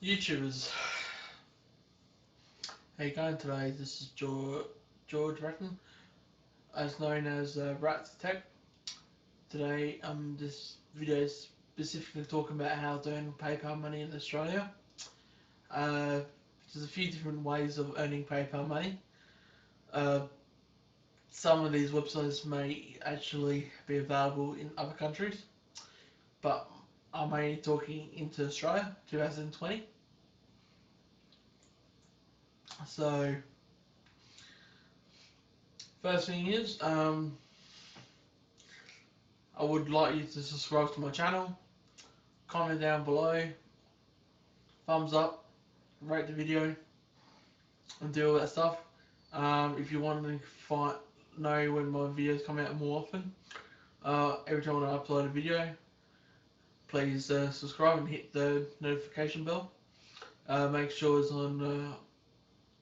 YouTubers, how you going today? This is George Ratton, as known as Rats Tech. Today, this video is specifically talking about how to earn PayPal money in Australia. Uh, there's a few different ways of earning PayPal money. Uh, some of these websites may actually be available in other countries, but I'm only talking into Australia, 2020. So, first thing is, I would like you to subscribe to my channel, comment down below, thumbs up, rate the video, and do all that stuff. If you want to know when my videos come out more often, every time I upload a video, please subscribe and hit the notification bell. Make sure it's on,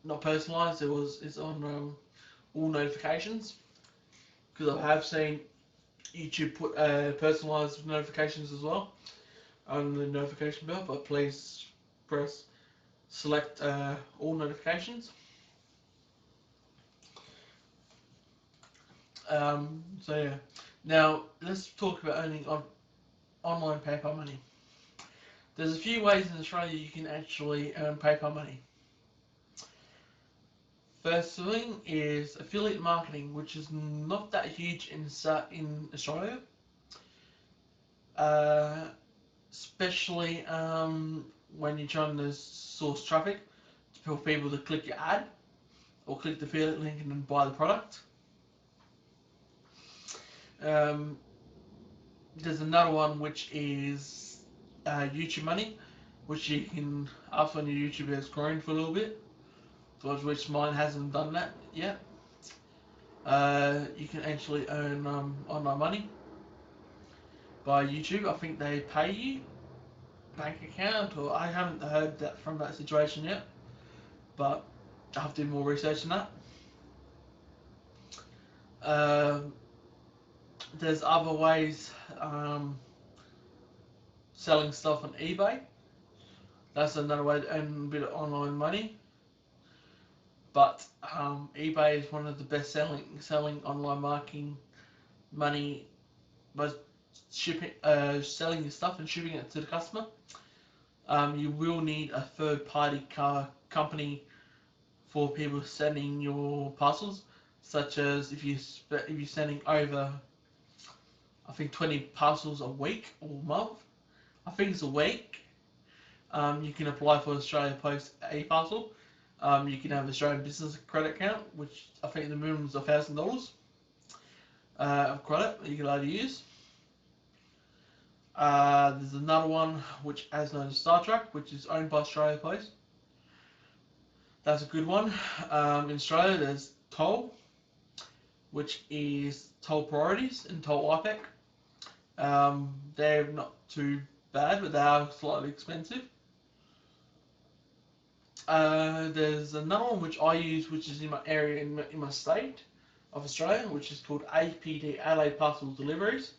not personalised, it's on all notifications, because I have seen YouTube put personalised notifications as well on the notification bell, but please select all notifications. So yeah, now let's talk about earning online PayPal money. There's a few ways in Australia you can actually earn PayPal money. First thing is affiliate marketing, which is not that huge in Australia, especially when you're trying to source traffic for people to click your ad or click the affiliate link and then buy the product. There's another one which is YouTube money, which you can, after your YouTube has grown for a little bit, towards which mine hasn't done that yet. You can actually earn online money by YouTube. I think they pay you bank account, or I haven't heard that from that situation yet, but I have to do more research on that. There's other ways, selling stuff on eBay. That's another way to earn a bit of online money. But eBay is one of the best selling online marketing money, but selling your stuff and shipping it to the customer. You will need a third-party company for people sending your parcels, such as if you're sending over, I think 20 parcels a week or month. I think it's a week. You can apply for Australia Post e-parcel. You can have Australian Business Credit account, which I think the minimum is $1,000 of credit that you can only use. There's another one which is known as StarTrack, which is owned by Australia Post. That's a good one. In Australia, there's Toll, which is Toll Priorities and Toll IPEC. They're not too bad, but they are slightly expensive. There's another one which I use, which is in my area, in my state of Australia, which is called APD, Adelaide Parcel Deliveries.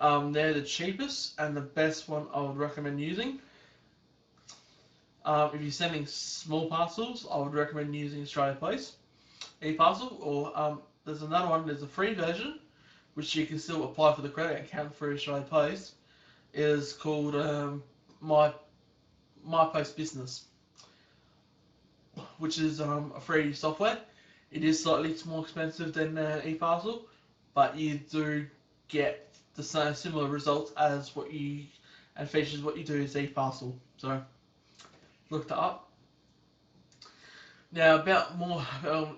They're the cheapest and the best one I would recommend using. If you're sending small parcels, I would recommend using Australia Post e-parcel, or there's another one, there's a free version, which you can still apply for the credit account for Australia Post, is called My Post Business, which is a free software. It is slightly more expensive than e-parcel, but you do get the same similar results as and features what you do as e-parcel. So look that up. Now, about more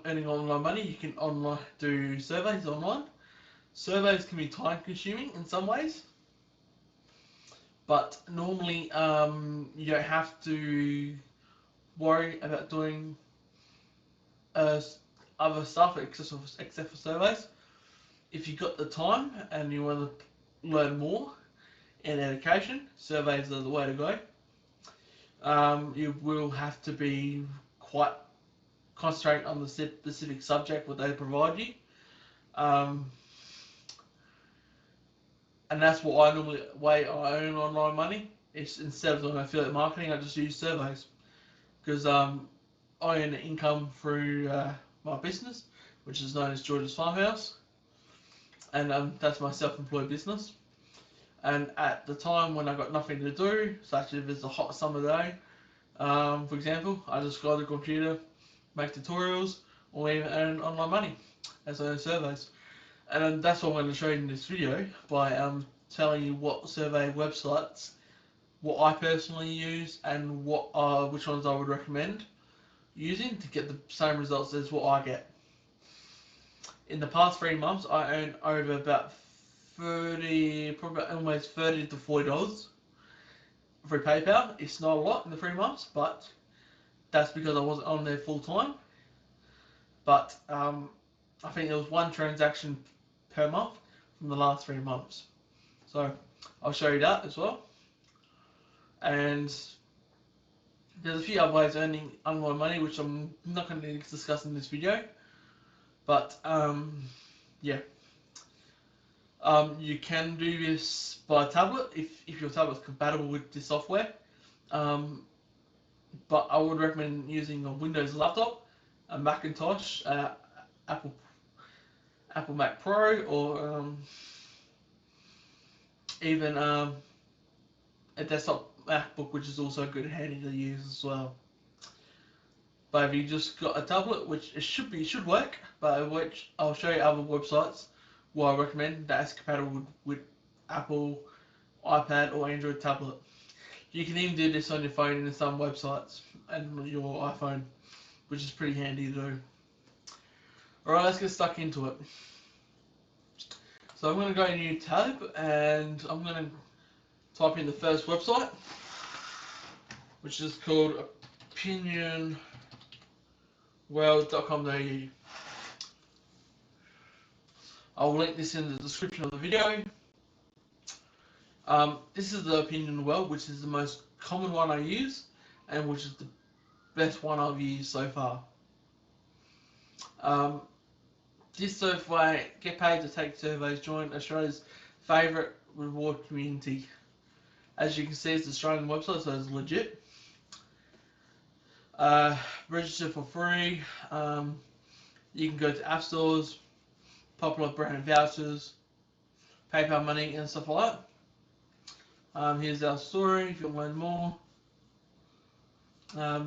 earning online money, you can do surveys online. Surveys can be time consuming in some ways, but normally you don't have to worry about doing other stuff except for surveys. If you've got the time and you want to learn more in education, surveys are the way to go. You will have to be quite concentrating on the specific subject what they provide you. And that's what way I earn online money it's instead of doing affiliate marketing, I just use surveys because I earn income through my business, which is known as George's Farmhouse, and that's my self-employed business. And at the time when I got nothing to do, such as if it's a hot summer day, for example, I just go to the computer, make tutorials, or even earn online money as I earn surveys. And that's what I'm going to show you in this video by telling you what survey websites, what I personally use, and which ones I would recommend using to get the same results as what I get. In the past 3 months, I earned over about 30, probably almost $30 to $40 through PayPal. It's not a lot in the 3 months, but that's because I wasn't on there full time. But I think there was one transaction per month from the last 3 months. So I'll show you that as well. And there's a few other ways of earning online money, which I'm not going to discuss in this video. But yeah. You can do this by tablet if your tablet's compatible with the software. But I would recommend using a Windows laptop, a Macintosh, Apple Mac Pro, or even a desktop MacBook, which is also good and handy to use as well. But if you just got a tablet, which it should work, but which I'll show you other websites what I recommend that's compatible with Apple, iPad, or Android tablet. You can even do this on your phone in some websites and your iPhone, which is pretty handy to do. Alright, let's get stuck into it. So I'm going to go to a new tab and I'm going to type in the first website, which is called opinionworld.com.au. I'll link this in the description of the video. This is the Opinion World, which is the most common one I use, and which is the best one I've used so far. This survey, get paid to take surveys, join Australia's favourite reward community. As you can see, it's an Australian website, so it's legit. Register for free. You can go to app stores, popular brand vouchers, PayPal money, and stuff like that. Here's our story if you want to learn more.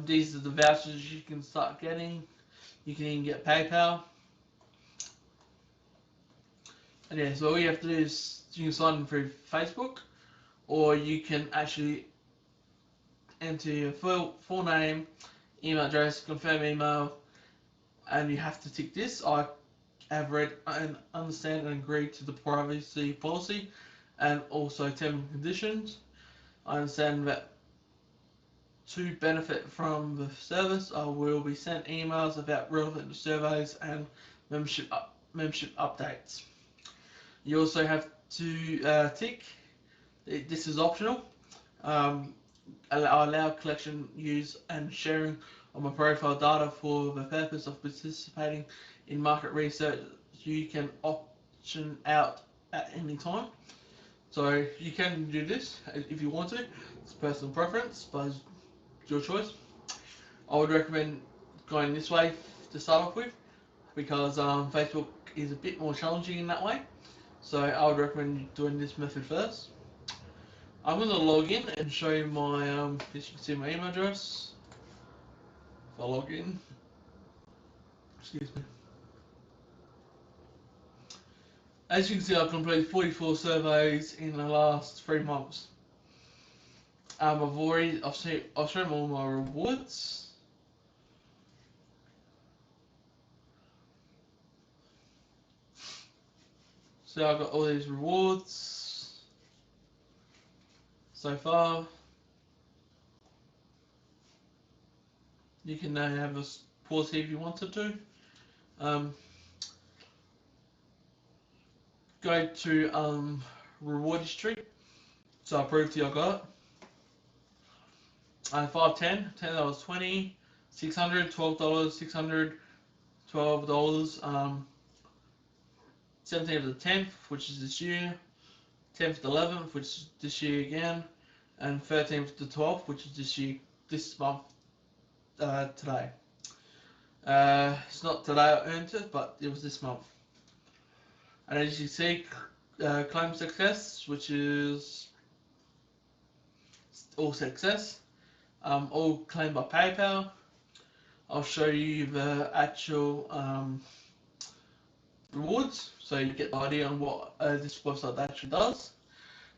These are the vouchers you can start getting. You can even get PayPal. And yeah, so all you have to do is you can sign in through Facebook, or you can actually enter your full name, email address, confirm email, and you have to tick this. I have read and understand and agree to the privacy policy and also terms and conditions. I understand that to benefit from the service, I will be sent emails about relevant surveys and membership updates. You also have to tick, this is optional, allow collection, use and sharing of my profile data for the purpose of participating in market research. You can option out at any time. So you can do this if you want to. It's personal preference, but it's your choice. I would recommend going this way to start off with because Facebook is a bit more challenging in that way. So I would recommend doing this method first. I'm going to log in and show you my, as you can see my email address. If I log in, excuse me. As you can see, I've completed 44 surveys in the last 3 months. I've shown all my rewards. So I've got all these rewards so far. You can now have a pause here if you wanted to. Go to reward history. So I proved to you I got it. 5, 10 $10, 20, $600, $12, $600, $12. 17th of the 10th, which is this year. 10th of the 11th, which is this year again. and 13th to 12th, which is this month, today. It's not today I earned it, but it was this month. And as you see, claim success, which is all success, all claimed by PayPal. I'll show you the actual rewards, so you get the idea on what this website actually does.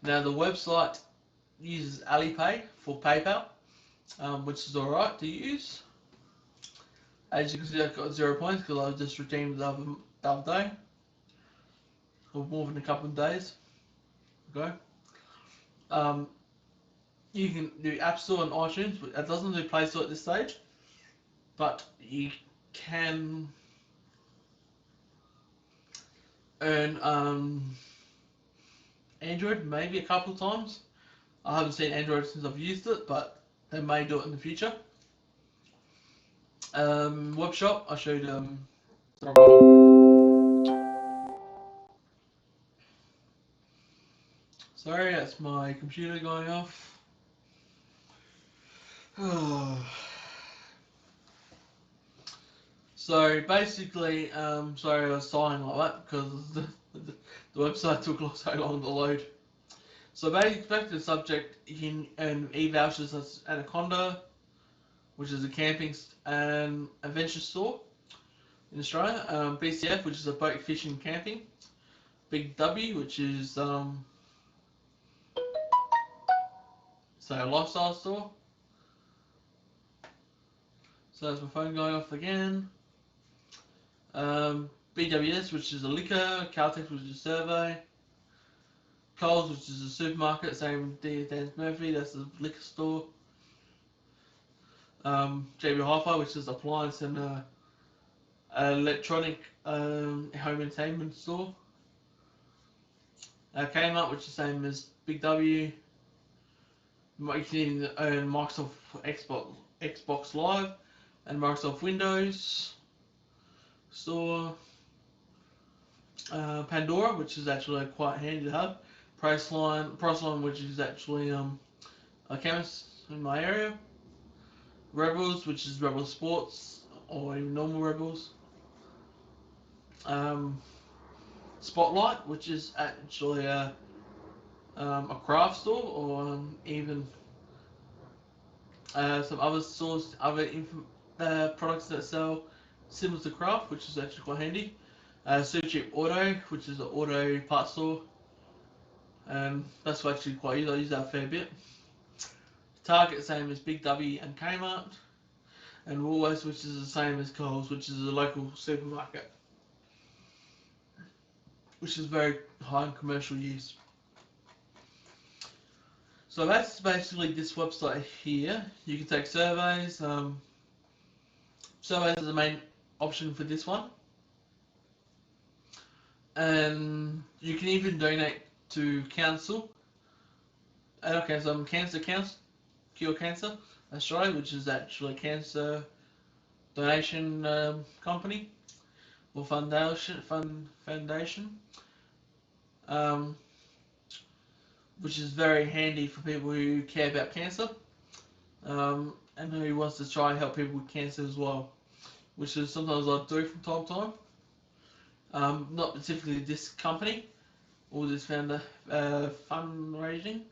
Now the website uses Alipay for PayPal, which is alright to use. As you can see, I've got 0 points because I just redeemed the other day, or more than a couple of days ago. You can do App Store and iTunes, but it doesn't do Play Store at this stage. But you can earn Android maybe a couple of times. I haven't seen Android since I've used it, but they may do it in the future. Web shop, I showed sorry, that's my computer going off. So basically, sorry I was sighing like that because the website took so long to load. So basically, the subject, you can earn e-vouchers as Anaconda, which is a camping and adventure store in Australia. BCF, which is a boat fishing camping. Big W, which is say a lifestyle store. So that's my phone going off again. BWS, which is a liquor. Caltex, which is a survey. Coles, which is a supermarket. Same Dan Murphy, that's a liquor store. JB Hi-Fi, which is appliance and electronic home entertainment store. Kmart, which is the same as Big W. You can even earn Microsoft Xbox Live and Microsoft Windows store. Pandora, which is actually quite handy to have. Priceline, which is actually a chemist in my area. Rebels, which is Rebel Sports or even normal Rebels. Spotlight, which is actually a craft store, or even some other stores, other products that sell similar to craft, which is actually quite handy. Supercheap Auto, which is an auto parts store, and that's actually quite easy. I use that a fair bit. Target, same as Big W and Kmart, and Woolworths, which is the same as Coles, which is a local supermarket, which is very high in commercial use. So that's basically this website here. You can take surveys. Surveys is the main option for this one. And you can even donate to council. Okay, so I'm Cancer Council, Cure Cancer Australia, which is actually a cancer donation company or foundation, which is very handy for people who care about cancer, and who wants to try and help people with cancer as well, which is sometimes I do from time to time. Not specifically this company or this fundraising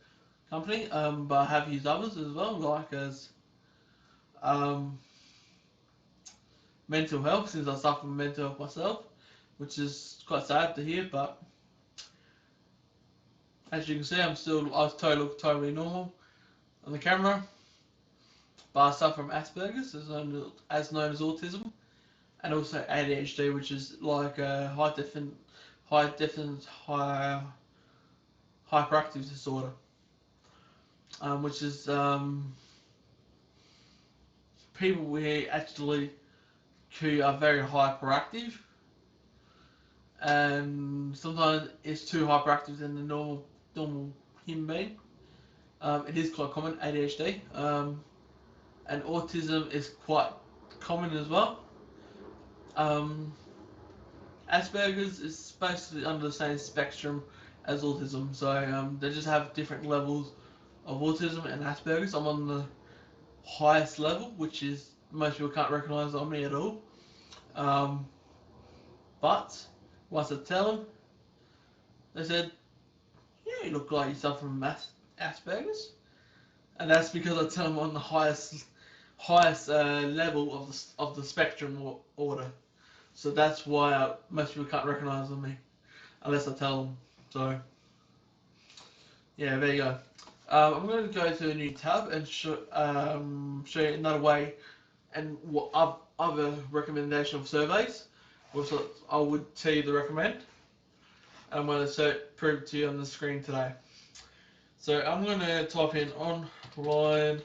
company, but I have used others as well, like as mental health, since I suffer from mental health myself, which is quite sad to hear, but as you can see, I was totally normal on the camera, but I suffer from Asperger's, as known as autism, and also ADHD, which is like a hyperactive disorder, which is people who are very hyperactive, and sometimes it's too hyperactive than the normal human being. It is quite common, ADHD, and autism is quite common as well. Asperger's is basically under the same spectrum as autism, so they just have different levels of autism and Asperger's. I'm on the highest level, which is most people can't recognise on me at all. Um, but once I tell them, they said, "Yeah, you look like you suffer from Asperger's," and that's because I tell them on the highest level of the spectrum order. So that's why most people can't recognise on me unless I tell them. So yeah, there you go. I'm going to go to a new tab and show you another way and what other recommendation of surveys, which I would tell you to recommend. I'm going to prove it to you on the screen today. So I'm going to type in online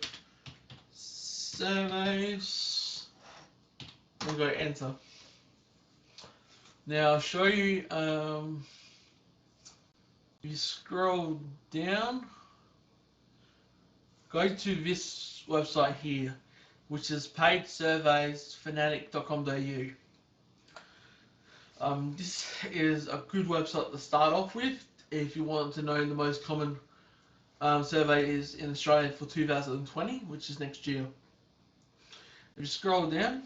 surveys and go enter. Now I'll show you, if you scroll down, go to this website here, which is paidsurveysfanatic.com.au. This is a good website to start off with if you want to know the most common surveys in Australia for 2020, which is next year. If you scroll down,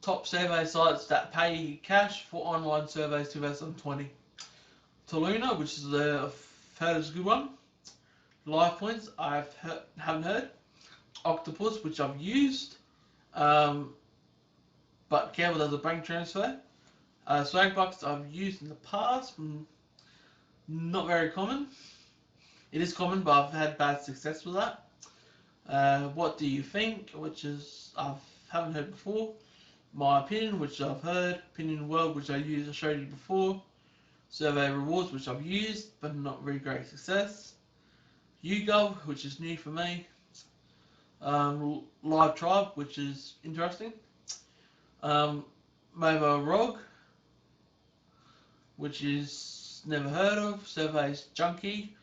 top survey sites that pay cash for online surveys 2020. Toluna, which is I've heard is a good one. LivePoints, haven't heard. Octopus, which I've used, but Campbell does a bank transfer. Swagbucks I've used in the past, not very common. It is common, but I've had bad success with that. What do you think? Which is haven't heard before. My opinion, which I've heard. Opinion World, which I showed you before. Survey Rewards, which I've used, but not very great success. YouGov, which is new for me. Live Tribe, which is interesting. Mobile Rog, which is never heard of. Surveys Junkie,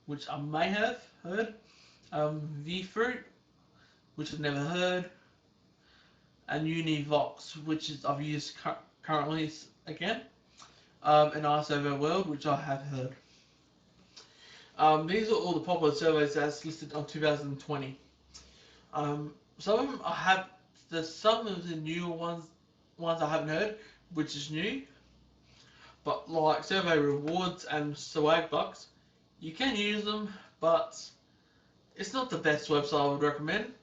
which I may have heard. VFruit, which I've never heard. And Univox, which is I've used currently again. And iSurvey World, which I have heard. These are all the popular surveys that's listed on 2020. Some of them I have. There's some of the newer ones I haven't heard, which is new. But like Survey Rewards and Swagbucks, you can use them, but it's not the best website I would recommend.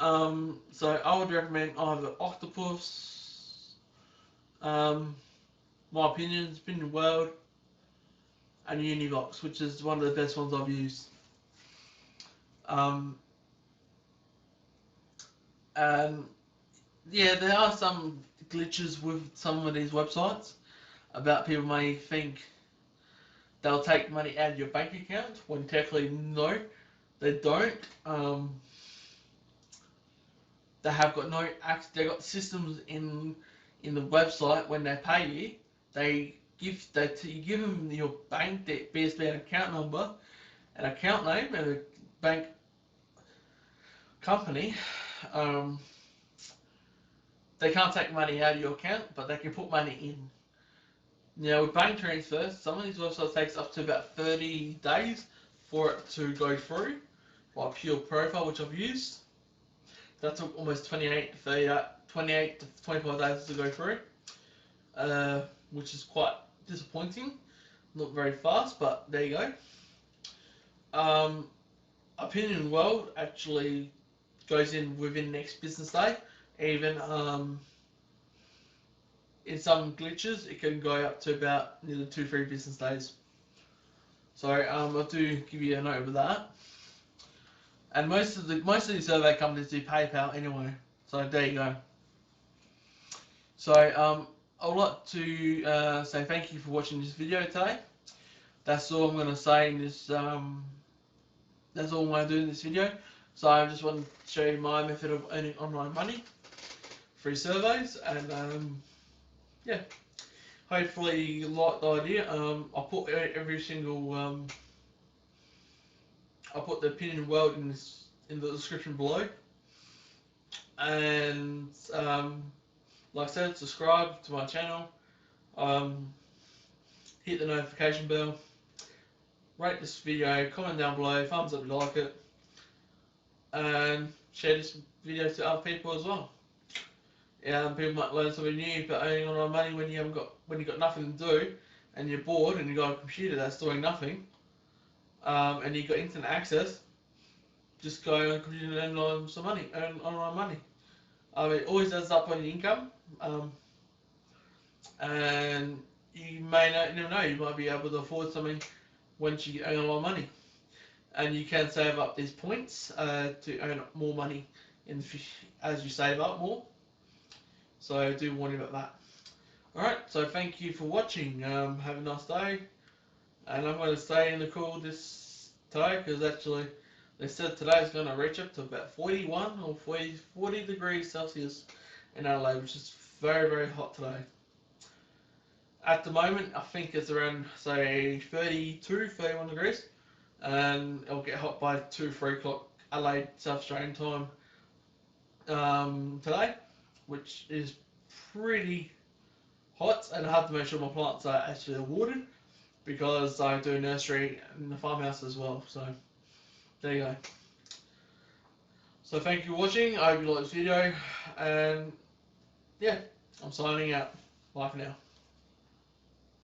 So I would recommend either Octopus, my opinion, Opinion World, and Univox, which is one of the best ones I've used. And yeah, there are some glitches with some of these websites about people may think they'll take money out of your bank account when technically no, they don't. They have got no access. They got systems in the website when they pay you. You give them your bank, their BSB account number, an account name, and a bank company. They can't take money out of your account, but they can put money in. Now with bank transfers, some of these websites takes up to about 30 days for it to go through, like Pure Profile, which I've used. That took almost 28 to 25 days to go through, which is quite disappointing. Not very fast, but there you go. Opinion World actually goes in within next business day. Even in some glitches, it can go up to about nearly 2-3 business days. So I do give you a note of that. And most of these survey companies do PayPal anyway. So there you go. So I would like to say thank you for watching this video today. That's all I'm going to say in this. That's all I'm going to do in this video. So I just want to show you my method of earning online money, free surveys, and yeah. Hopefully you like the idea. I'll put every single. I'll put the Opinion World in the description below. And like I said, subscribe to my channel. Hit the notification bell. rate this video, comment down below, thumbs up if you like it, and share this video to other people as well. People might learn something new about earning online money when you got nothing to do, and you're bored, and you've got a computer that's doing nothing, and you've got internet access. Just go on the computer and earn some money, earn online money. It always adds up on your income, and you never know, you might be able to afford something once you earn a lot of money. And you can save up these points to earn more money as you save up more. So I do warn you about that. Alright, so thank you for watching. Have a nice day. And I'm going to stay in the cool this today because actually they said today is going to reach up to about 41 or 40 degrees Celsius in Adelaide, which is very, very hot today. At the moment, I think it's around, say, 32, 31 degrees. And it'll get hot by 2, 3 o'clock Adelaide, South Australian time today, which is pretty hot, and I have to make sure my plants are actually watered because I do nursery in the farmhouse as well. So there you go. So thank you for watching. I hope you liked this video, and yeah, I'm signing out. Bye for now.